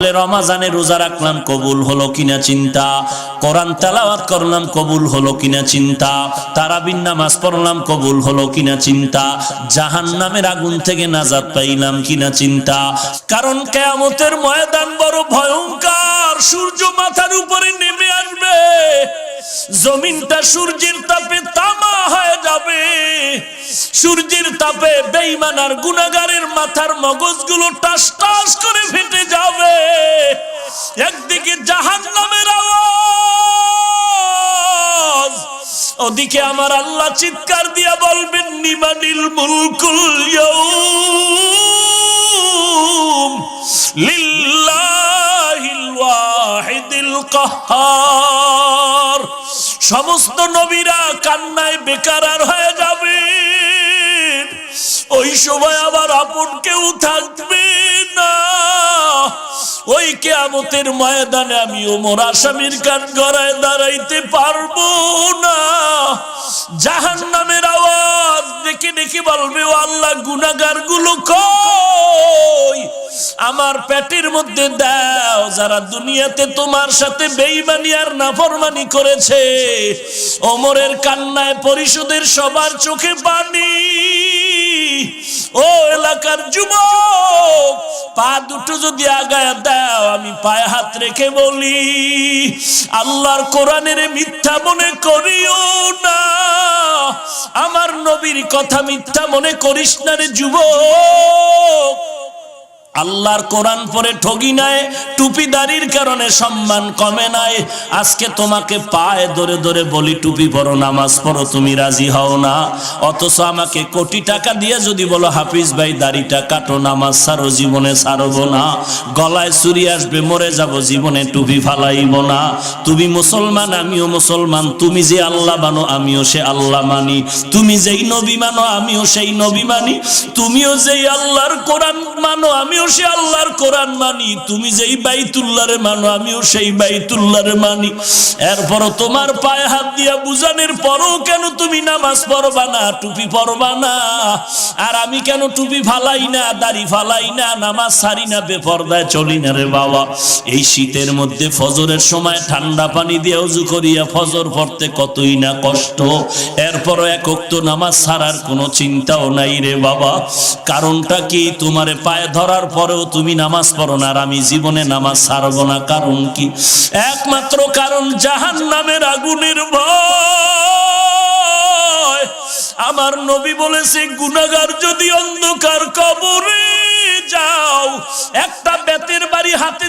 রমাজানে রোজা রাখলাম, কবুল হলো কিনা চিন্তা। কোরআন তেলাওয়াত করলাম, কবুল হলো কিনা চিন্তা। তারাবির নামাজ পড়লাম, কবুল হলো কিনা চিন্তা। জাহান্নামের আগুন থেকে নাজাত পাইলাম কিনা চিন্তা। কারণ কিয়ামতের ময়দান বড় ভয়ঙ্কর। সূর্য মাথার উপরে নেমে আসবে, জমিনটা সূর্যের তাপে তামা হয়ে যাবে। সূর্যের তাপে বেঈমান আর গুনাহগারের মাথার মগজগুলো টাস টাস করে ফেটে যাবে। একদিকে জাহান্নামের আওয়াজ, ওদিকে আমার আল্লাহ চিৎকার দিয়া বলবেন, লিমানিল মুলকুল ইয়াউম লিল্লাহিল ওয়াহিদিল কাহ্হার। সমস্ত নবীরা কান্নায় বেকারার হয়ে যাবে। ওই সময় আবার আপন কেউ থাকবে না। ওই কিয়ামতের ময়দানে আমি ওমর আসামির কাঠ গড়ায় দাঁড়াইতে পারবো না। জাহান্নামের আওয়াজ ডেকে ডেকে বলবে, ও আল্লাহ, গুনাহগার গুলো কই? আমার পেটের মধ্যে দাও, যারা দুনিয়াতে তোমার সাথে বেঈমানি আর নাফরমানি করেছে। ওমরের কান্নায় পরিষদের সবার চোখে পানি। ও এলাকার যুবক, পা দুটো যদি আগায় দাও, আমি পায়ে হাত রেখে বলি, আল্লাহর কোরআনের মিথ্যা মনে করিও না। আমার নবীর কথা মিথ্যা মনে করিস না রে যুবক। আল্লাহর কোরআন পড়ে ঠগি নাই, টুপিদারির কারণে সম্মান কমে নাই। আজকে তোমাকে পায়ে ধরে ধরে বলি, টুপি পরো, নামাজ পড়ো, তুমি রাজি হও না। অথচ আমাকে কোটি টাকা দিয়ে যদি বলো, হাফিজ ভাই দাড়িটা কাটো, নামাজ ছাড়ো, জীবনে ছাড়বো না। গলায় চুরি আসবে, মরে যাব, জীবনে টুপি ফালাইব না। তুমি মুসলমান, আমিও মুসলমান। তুমি যে আল্লাহ মানো, আমিও সে আল্লাহ মানি। তুমি যেই নবী মানো, আমিও সেই নবী মানি। তুমিও যেই আল্লাহর কোরআন মানো, আমিও সে আল্লাহর কোরআন মানি। তুমি যেই বাইতুল্লাহরে মানো, আমিও সেই বাইতুল্লাহরে মানি। এরপরও তোমার পায়ে হাত দিয়া বুঝানোর পরও কেন তুমি নামাজ পড়বা না, টুপি পড়বা না? আর আমি কেন টুপি ফালাই না, দাড়ি ফালাই না, নামাজ ছাড়ি না, বেপরদায় চলি না রে বাবা? এই শীতের মধ্যে ফজরের সময় ঠান্ডা পানি দিয়ে ওযু করিয়া ফজর পড়তে কতই না কষ্ট। এরপরও এক ওয়াক্ত নামাজ ছাড়ার কোনো চিন্তাও নাই রে বাবা। কারণটা কি? তোমারে পায়ে ধরার পরেও তুমি নামাজ পড়ো না, আর আমি জীবনে নামাজ ছাড়বো না। কারণ কি? একমাত্র কারণ জাহান্নামের আগুনের ভয়। আমার নবী বলেছে, গুনাহগার যদি অন্ধকার কবরে যাও, একটা বেতের বাড়ি হাতে